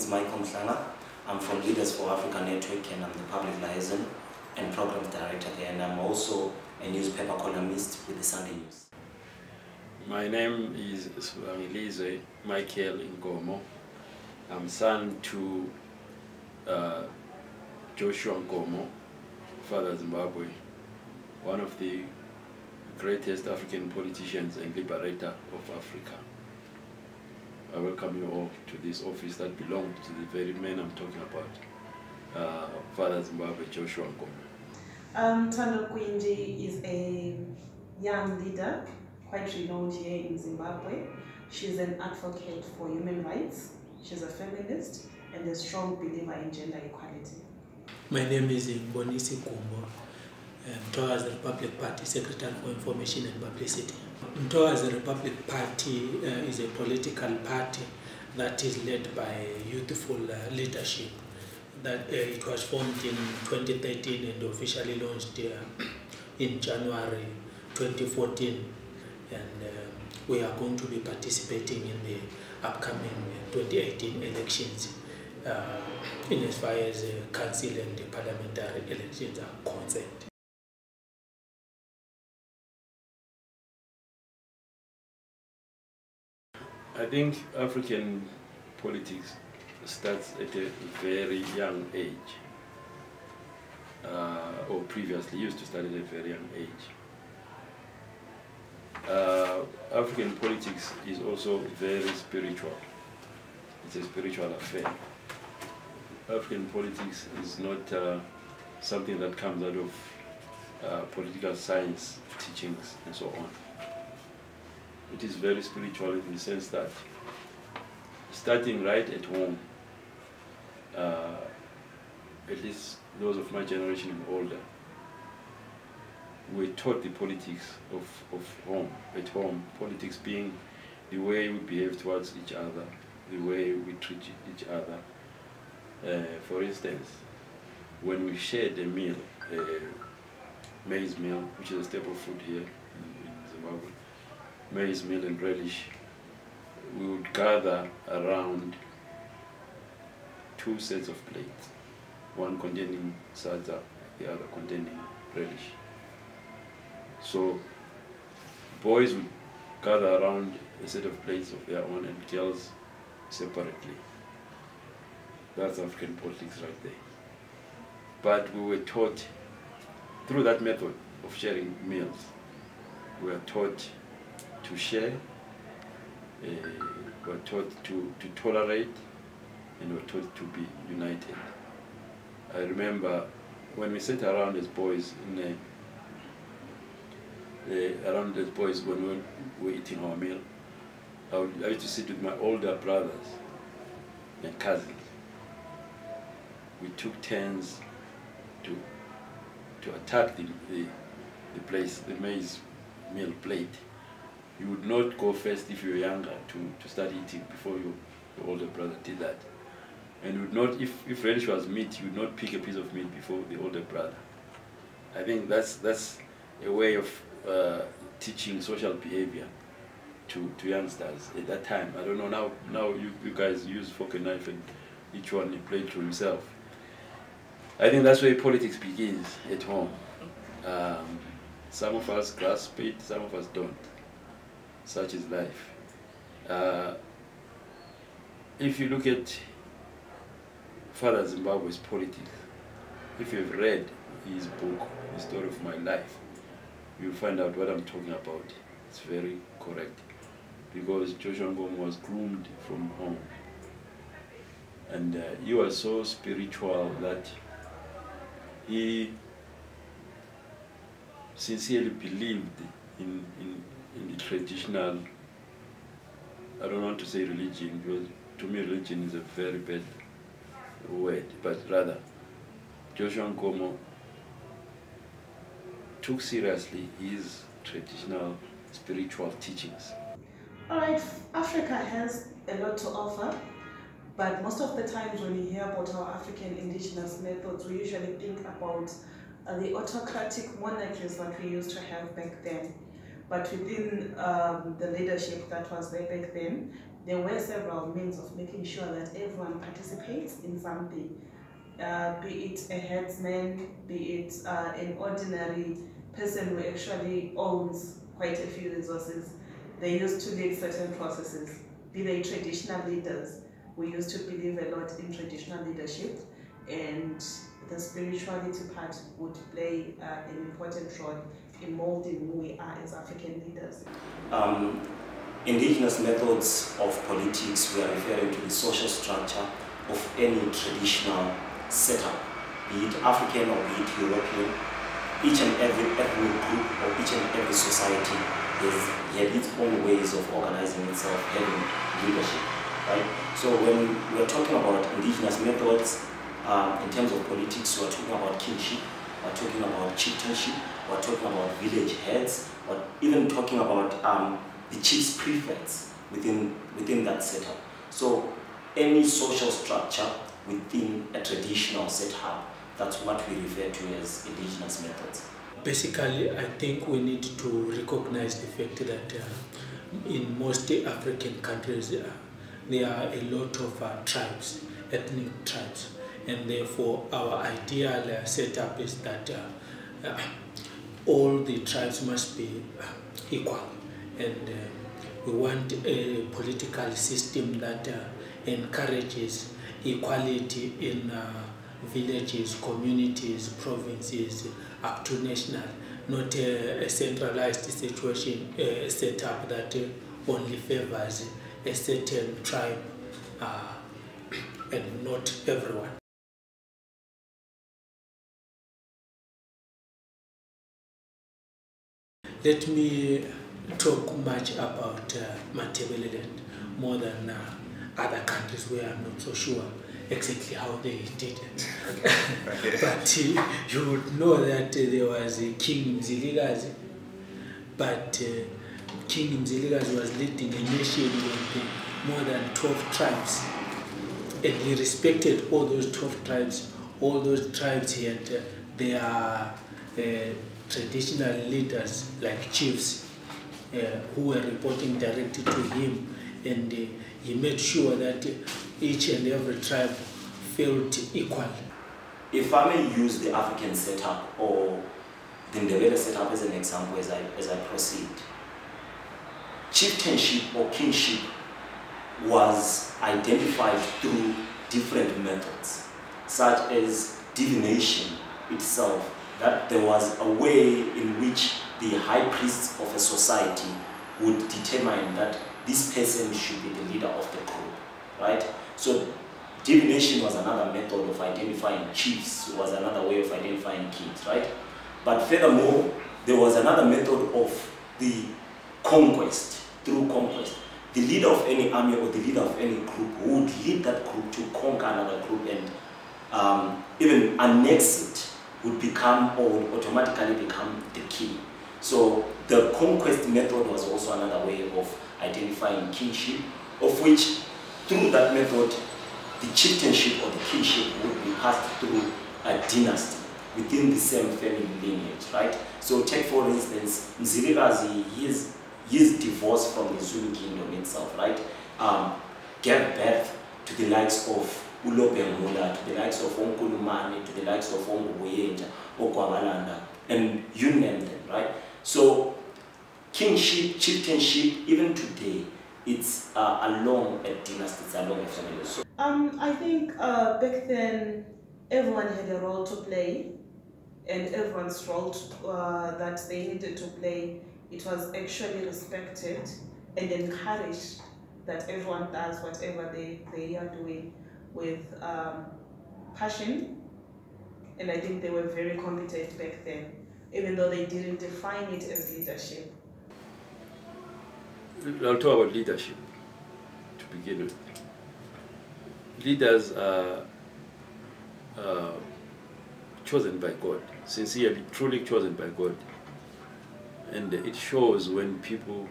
is Michael Mhlanga. I'm from Leaders for Africa Network and I'm the Public Liaison and Program Director there, and I'm also a newspaper columnist with the Sunday News. My name is Elise Michael Ngomo. I'm son to Joshua Ngomo, Father Zimbabwe, one of the greatest African politicians and liberator of Africa. I welcome you all to this office that belongs to the very man I'm talking about, Father Zimbabwe Joshua Ngomo. Tando Kwinji is a young leader, quite renowned here in Zimbabwe. She's an advocate for human rights, she's a feminist, and a strong believer in gender equality. My name is Bonisi Kumbo. Mtoa's Republic Party Secretary for Information and Publicity. Mtoa's Republic Party is a political party that is led by youthful leadership. That it was formed in 2013 and officially launched in January 2014, and we are going to be participating in the upcoming 2018 elections in as far as council and parliamentary elections are concerned. I think African politics starts at a very young age, or previously used to start at a very young age. African politics is also very spiritual. It's a spiritual affair. African politics is not something that comes out of political science teachings and so on. It is very spiritual in the sense that starting right at home, at least those of my generation and older, we taught the politics of home, at home, politics being the way we behave towards each other, the way we treat each other. For instance, when we shared a meal, maize meal, which is a staple food here in Zimbabwe, maize meal and relish, we would gather around two sets of plates, one containing sadza, the other containing relish. So boys would gather around a set of plates of their own and girls separately. That's African politics right there. But we were taught, through that method of sharing meals, we were taught to share, we were taught to tolerate, and we were taught to be united. I remember when we sat around as boys when we were eating our meal, I used to sit with my older brothers and cousins. We took turns to attack the maize meal plate. You would not go first if you were younger to start eating before your older brother did that. And you would not, if relish was meat, you would not pick a piece of meat before the older brother. I think that's a way of teaching social behavior to youngsters at that time. I don't know, now you guys use fork and knife and each one plate to himself. I think that's where politics begins, at home. Some of us grasp it, some of us don't. Such is life. If you look at Father Zimbabwe's politics, if you've read his book, The Story of My Life, you'll find out what I'm talking about. It's very correct. Because Joshua Ngomo was groomed from home. And he was so spiritual that he sincerely believed in the traditional, I don't want to say religion, because to me religion is a very bad word, but rather Joshua Ngomo took seriously his traditional spiritual teachings. Alright, Africa has a lot to offer, but most of the times when you hear about our African indigenous methods, we usually think about the autocratic monarchies that we used to have back then. But within the leadership that was there back then, there were several means of making sure that everyone participates in something, be it a headsman, be it an ordinary person who actually owns quite a few resources. They used to lead certain processes, be they traditional leaders. We used to believe a lot in traditional leadership, and the spirituality part would play an important role in molding who we are as African leaders. Indigenous methods of politics, we are referring to the social structure of any traditional setup, be it African or be it European. Each and every ethnic group or each and every society has had its own ways of organizing itself, having leadership, right? So when we're talking about indigenous methods, in terms of politics, we're talking about kingship, we're talking about chieftainship, we're talking about village heads, we're even talking about the chief's prefects within that setup. So any social structure within a traditional setup, that's what we refer to as indigenous methods. Basically, I think we need to recognize the fact that in most African countries, there are a lot of tribes, ethnic tribes, and therefore our ideal setup is that all the tribes must be equal, and we want a political system that encourages equality in villages, communities, provinces, up to national, not a centralized situation, setup that only favors a certain tribe and not everyone. Let me talk much about Matabeleland more than other countries where I'm not so sure exactly how they did it. But you would know that there was King Mzilikazi, but King Mzilikazi was leading a nation with more than 12 tribes, and he respected all those 12 tribes. All those tribes had their traditional leaders like chiefs who were reporting directly to him, and he made sure that each and every tribe felt equal. If I may use the African setup or the Ndebele setup as an example as I proceed, chieftainship or kingship was identified through different methods, such as divination itself, that there was a way in which the high priests of a society would determine that this person should be the leader of the group, right? So divination was another method of identifying chiefs, was another way of identifying kings, right? But furthermore, there was another method of the conquest, through conquest. The leader of any army or the leader of any group would lead that group to conquer another group and even annex it, would become or would automatically become the king. So the conquest method was also another way of identifying kingship, of which through that method the chieftainship or the kingship would be passed through a dynasty within the same family lineage, right? So take for instance Mzilikazi, his divorce from the Zulu kingdom itself, right? Gave birth to the likes of Ulobengula, to the likes of Onkulumane, to the likes of Onguyenja, Okwamalanda, and you name them, right? So kingship, chieftainship, even today, it's along a dynasty, it's along a family. I think back then everyone had a role to play, and everyone's role that they needed to play, it was actually respected and encouraged that everyone does whatever they are doing with passion, and I think they were very competent back then, even though they didn't define it as leadership. I'll talk about leadership to begin with. Leaders are chosen by God, sincerely, truly chosen by God. And it shows when people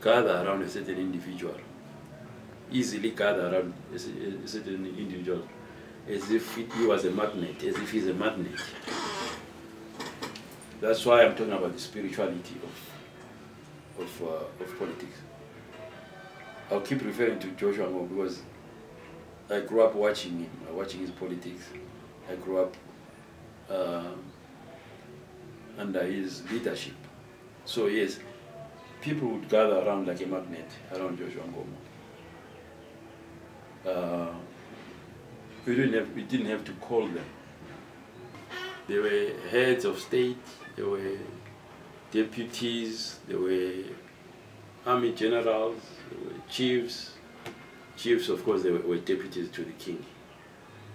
gather around a certain individual, easily gather around a certain individual, as if he was a magnet, as if he's a magnet. That's why I'm talking about the spirituality of politics. I'll keep referring to Joshua Ngo because I grew up watching him, watching his politics. I grew up under his leadership. So yes, people would gather around like a magnet around Joshua Ngo. We didn't have to call them. They were heads of state, they were deputies, they were army generals, they were chiefs. Chiefs, of course, they were deputies to the king.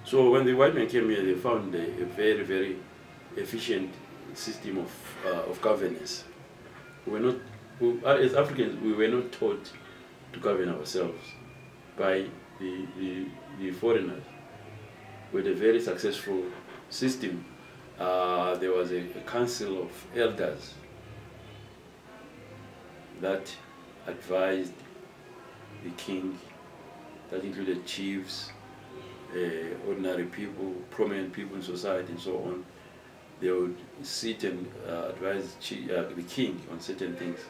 So when the white men came here, they found a very, very efficient system of governance. As Africans, we were not taught to govern ourselves by the foreigners. With a very successful system, there was a council of elders that advised the king, that included chiefs, ordinary people, prominent people in society and so on. They would sit and advise the king on certain things,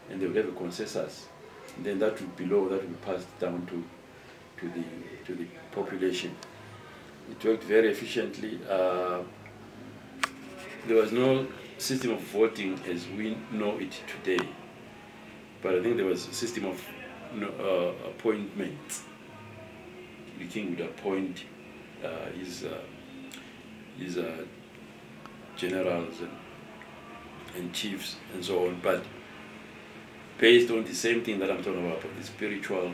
and they would have a consensus. And then that would be law that would be passed down to the population. It worked very efficiently. There was no system of voting as we know it today, but I think there was a system of appointments. The king would appoint his generals and chiefs and so on, but based on the same thing that I'm talking about, the spiritual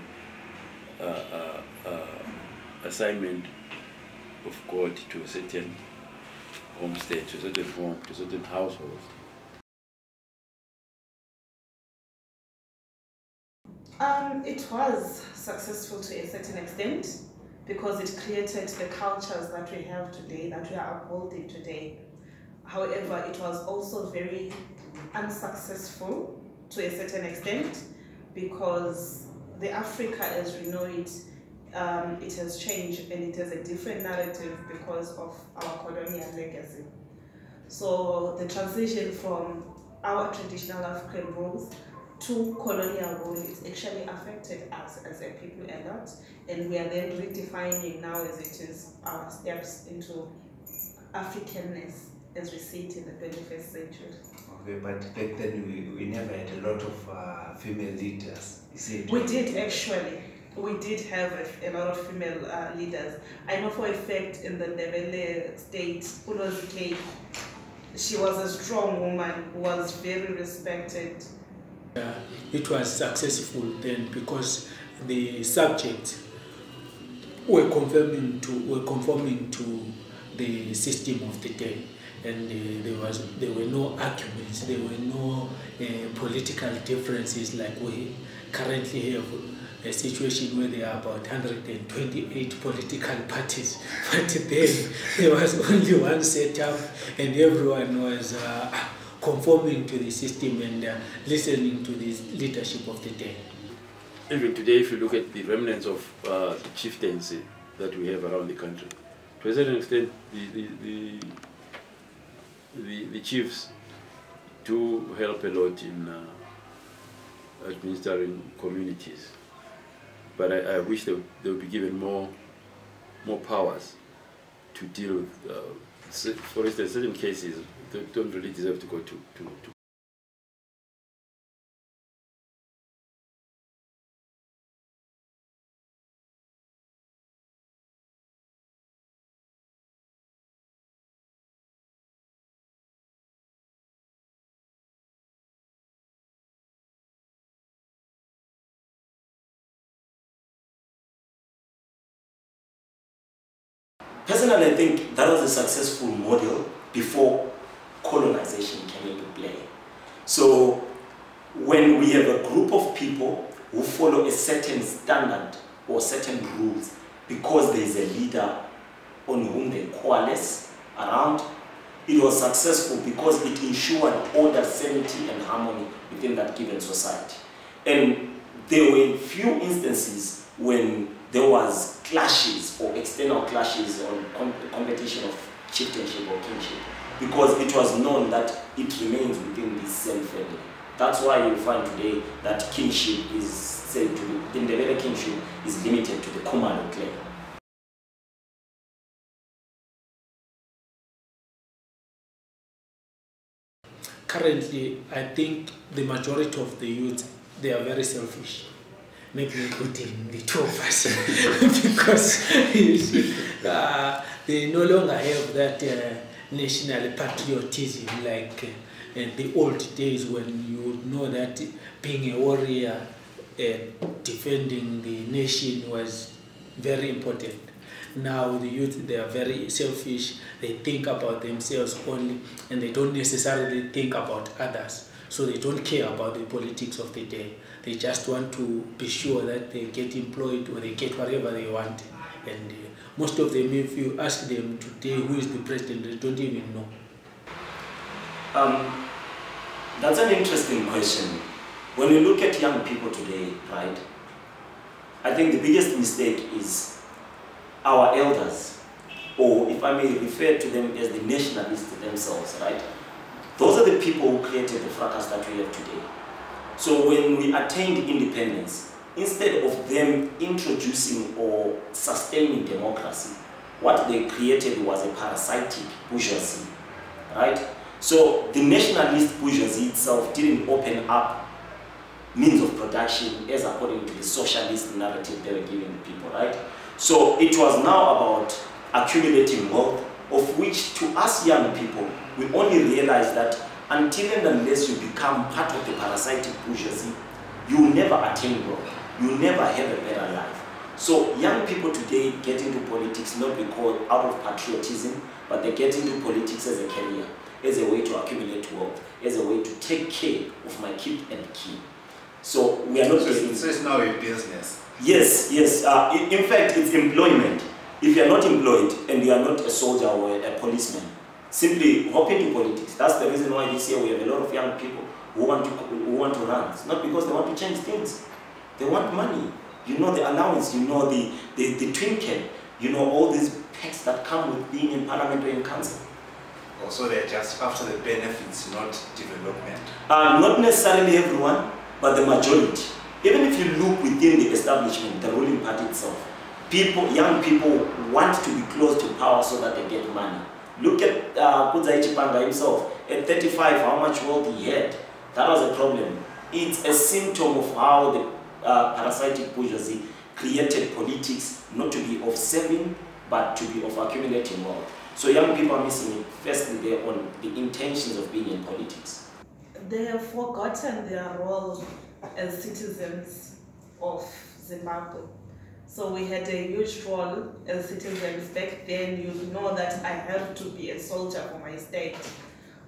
assignment of God to a certain homestead, to a certain home, to a certain household. It was successful to a certain extent because it created the cultures that we have today, that we are upholding today. However, it was also very unsuccessful to a certain extent because the Africa as we know it, it has changed and it has a different narrative because of our colonial legacy. So the transition from our traditional African roles to colonial rule, it's actually affected us as a people a lot, and we are then redefining now as it is our steps into Africanness as we see it in the 21st century. Okay, but back then we never had a lot of female leaders. We did actually. We did have a lot of female leaders. I know for a fact in the Ndebele state, Ulozike, she was a strong woman who was very respected. It was successful then because the subjects were conforming to the system of the day, and there were no arguments, there were no political differences like we currently have. A situation where there are about 128 political parties, but then there was only one setup and everyone was conforming to the system and listening to the leadership of the day. Even today, if you look at the remnants of the chieftaincy that we have around the country, to a certain extent, the chiefs do help a lot in administering communities. But I wish they would be given more powers to deal with, for instance, certain cases that don't really deserve to go to. Personally, I think that was a successful model before colonization came into play. So when we have a group of people who follow a certain standard or certain rules because there is a leader on whom they coalesce around, it was successful because it ensured order, sanity and harmony within that given society. And there were few instances when there was clashes or external clashes or competition of chieftainship or kingship, because it was known that it remains within the same family. That's why you find today that kinship is said to be, the Ndebele kinship is limited to the Kumalo clan. Currently, I think the majority of the youth, they are very selfish. Maybe including the two of us, because they no longer have that national patriotism like the old days when you would know that being a warrior, defending the nation was very important. Now the youth, they are very selfish, they think about themselves only, and they don't necessarily think about others. So they don't care about the politics of the day. They just want to be sure that they get employed or they get whatever they want. And most of them, if you ask them today who is the president, they don't even know. That's an interesting question. When you look at young people today, right, I think the biggest mistake is our elders, or if I may refer to them as the nationalists themselves, right? Those are the people who created the fracas that we have today. So when we attained independence, instead of them introducing or sustaining democracy, what they created was a parasitic bourgeoisie, right? So the nationalist bourgeoisie itself didn't open up means of production as according to the socialist narrative they were giving the people, right? So it was now about accumulating wealth, of which to us young people, we only realize that until and unless you become part of the parasitic bourgeoisie, you will never attain wealth. You will never have a better life. So young people today get into politics not because out of patriotism, but they get into politics as a career, as a way to accumulate wealth, as a way to take care of my kid and kin. So we are not getting... So it's now a business. Yes, yes. In fact, it's employment. If you are not employed and you are not a soldier or a policeman, simply hop into politics. That's the reason why this year we have a lot of young people who want to run. It's not because they want to change things. They want money. You know the allowance, you know the trinket, you know all these perks that come with being in parliament or in council. Also, they're just after the benefits, not development. Not necessarily everyone, but the majority. Even if you look within the establishment, the ruling party itself, young people want to be close to power so that they get money. Look at Kudzai Chipanga himself. At 35, how much wealth he had. That was a problem. It's a symptom of how the parasitic bourgeoisie created politics not to be of saving, but to be of accumulating wealth. So young people are missing it. Firstly, they're on the intentions of being in politics. They have forgotten their role as citizens of Zimbabwe. So we had a huge role as citizens back then. You know that I have to be a soldier for my state.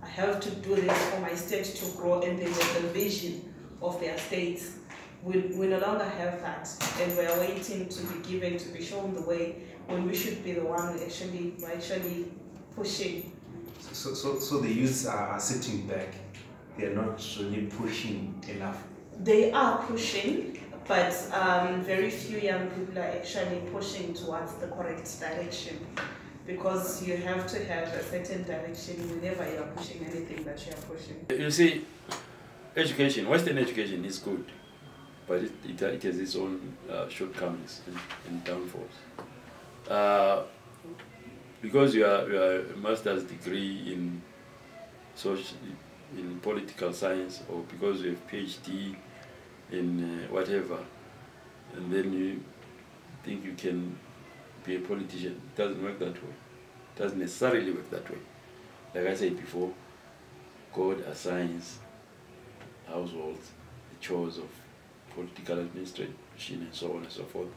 I have to do this for my state to grow, and they were the vision of their states. We no longer have that, and we are waiting to be given, to be shown the way, when we should be the one actually pushing. So the youths are sitting back. They are not really pushing enough. They are pushing, but very few young people are actually pushing towards the correct direction, because you have to have a certain direction whenever you are pushing anything that you are pushing. You see, education, Western education is good, but it has its own shortcomings and downfalls. Because you are a master's degree in political science, or because you have PhD in whatever, and then you think you can be a politician, it doesn't work that way. It doesn't necessarily work that way. Like I said before, God assigns households the chores of political administration and so on and so forth.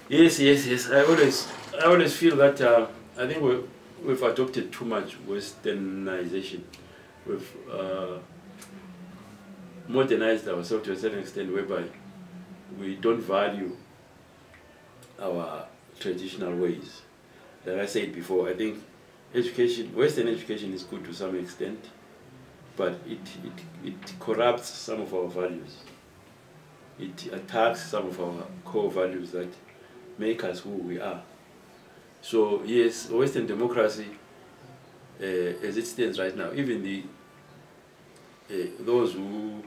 Yes, yes, yes. I always feel that I think we've adopted too much Westernization. We've modernized ourselves to a certain extent, whereby we don't value our traditional ways. Like I said before, I think education, Western education, is good to some extent, but it corrupts some of our values. It attacks some of our core values that make us who we are. So yes, Western democracy, as it stands right now, even those who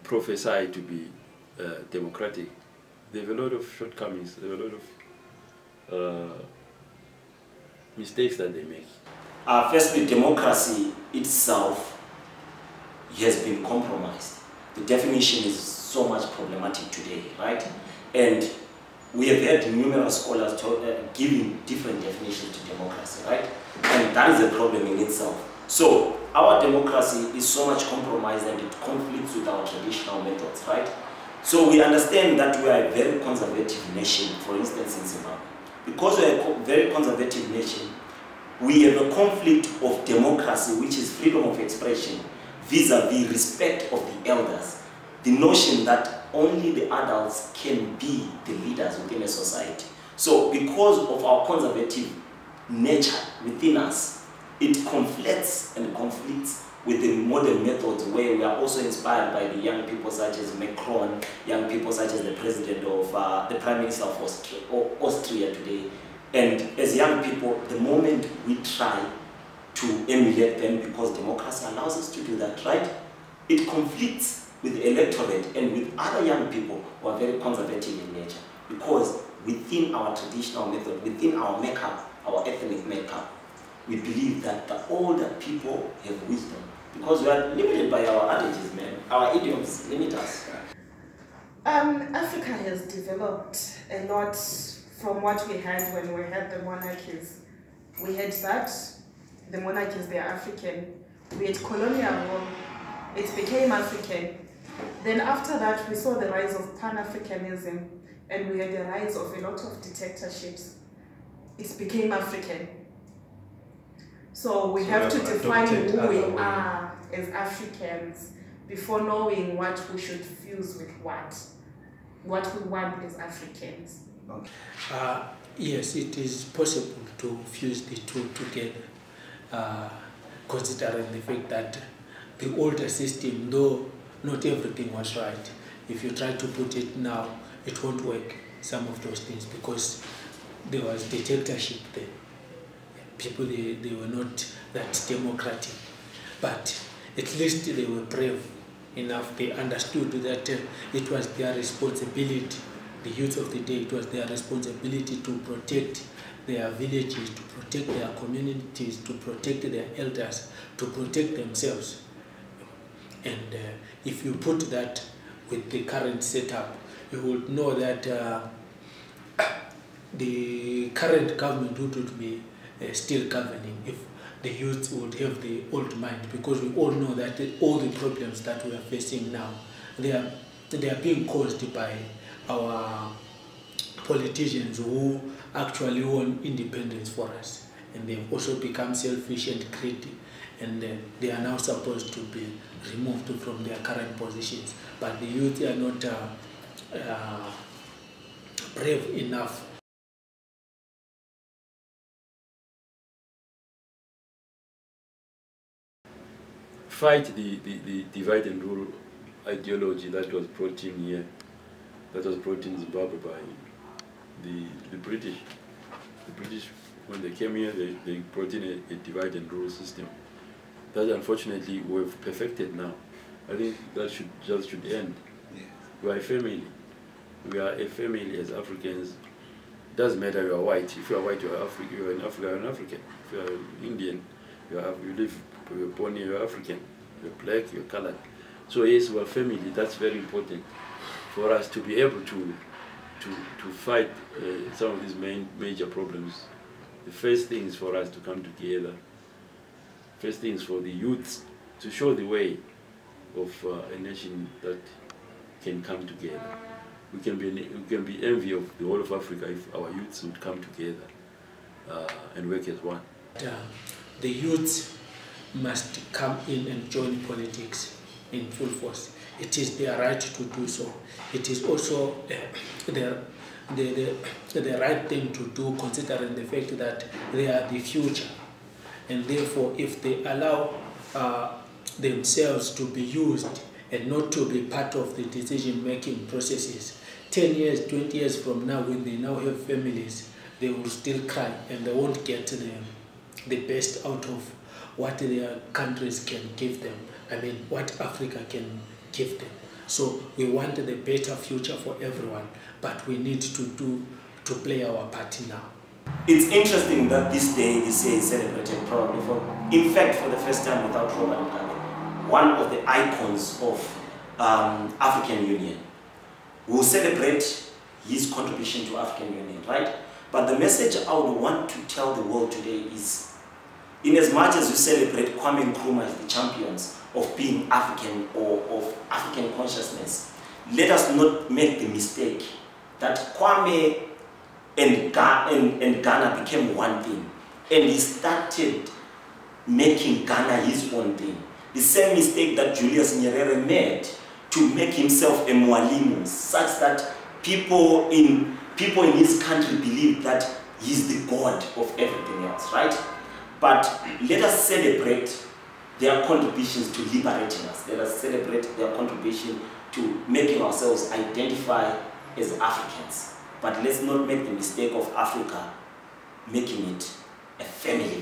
prophesy to be democratic, they have a lot of shortcomings, they have a lot of mistakes that they make. Firstly, democracy itself has been compromised. The definition is so much problematic today, right? And we have had numerous scholars giving different definitions to democracy, right? And that is a problem in itself. So our democracy is so much compromised and it conflicts with our traditional methods, right? So we understand that we are a very conservative nation, for instance in Zimbabwe. Because we are a very conservative nation, we have a conflict of democracy, which is freedom of expression, vis-a-vis respect of the elders. The notion that only the adults can be the leaders within a society. So because of our conservative nature within us, it conflicts with the modern methods where we are also inspired by the young people such as Macron, young people such as the president of, the Prime Minister of Austria today. And as young people, the moment we try to emulate them, because democracy allows us to do that, right? It conflicts with the electorate and with other young people who are very conservative in nature. Because within our traditional method, within our makeup, our ethnic makeup, we believe that the older people have wisdom. Because we are limited by our adages, man. Our idioms limit us. Africa has developed a lot from what we had when we had the monarchies. We had that, the monarchies, they are African. We had colonial rule, it became African. Then after that, we saw the rise of Pan-Africanism, and we had the rise of a lot of dictatorships. It became African. So we have to define who we are as Africans before knowing what we should fuse with what we want as Africans. Yes, it is possible to fuse the two together, considering the fact that the older system, though not everything was right, if you try to put it now, it won't work, some of those things, because there was dictatorship then. People, they were not that democratic, but at least they were brave enough. They understood that it was their responsibility, the youth of the day, it was their responsibility to protect their villages, to protect their communities, to protect their elders, to protect themselves. And if you put that with the current setup, you would know that the current government would be still governing if the youth would have the old mind, because we all know that all the problems that we are facing now, they are being caused by our politicians who actually want independence for us, and they've also become selfish and greedy, and they are now supposed to be removed from their current positions. But the youth are not brave enough. Fight the divide and rule ideology that was brought in here, that was brought in Zimbabwe by the British. The British, when they came here, they brought in a divide and rule system that unfortunately we've perfected now. I think that should end. Yeah. We are a family. We are a family as Africans. It doesn't matter you are white. If you are white, you are African. You are in Africa, you are an African. If you are Indian, you are born here, you are African. You are black, you are colored. So yes, we are family. That's very important for us to be able to fight some of these major problems. The first thing is for us to come together. First thing is for the youths to show the way of a nation that can come together. we can be envy of the whole of Africa if our youths would come together and work as one. The youths must come in and join politics in full force. It is their right to do so. It is also the right thing to do, considering the fact that they are the future. And therefore, if they allow themselves to be used and not to be part of the decision-making processes, 10 years, 20 years from now, when they now have families, they will still cry and they won't get the best out of what their countries can give them. I mean, what Africa can give them. So we want a better future for everyone, but we need to play our part now. It's interesting that this day is celebrated probably in fact, for the first time without Robert Mugabe, one of the icons of African Union. We'll celebrate his contribution to African Union, right? But the message I would want to tell the world today is, in as much as we celebrate Kwame Nkrumah as the champions of being African or of African consciousness, let us not make the mistake that Kwame and Ghana became one thing, and he started making Ghana his own thing. The same mistake that Julius Nyerere made to make himself a Mwalimu, such that people in his country believe that he's the god of everything else, right? But let us celebrate their contributions to liberating us. Let us celebrate their contribution to making ourselves identify as Africans. But let's not make the mistake of Africa making it a family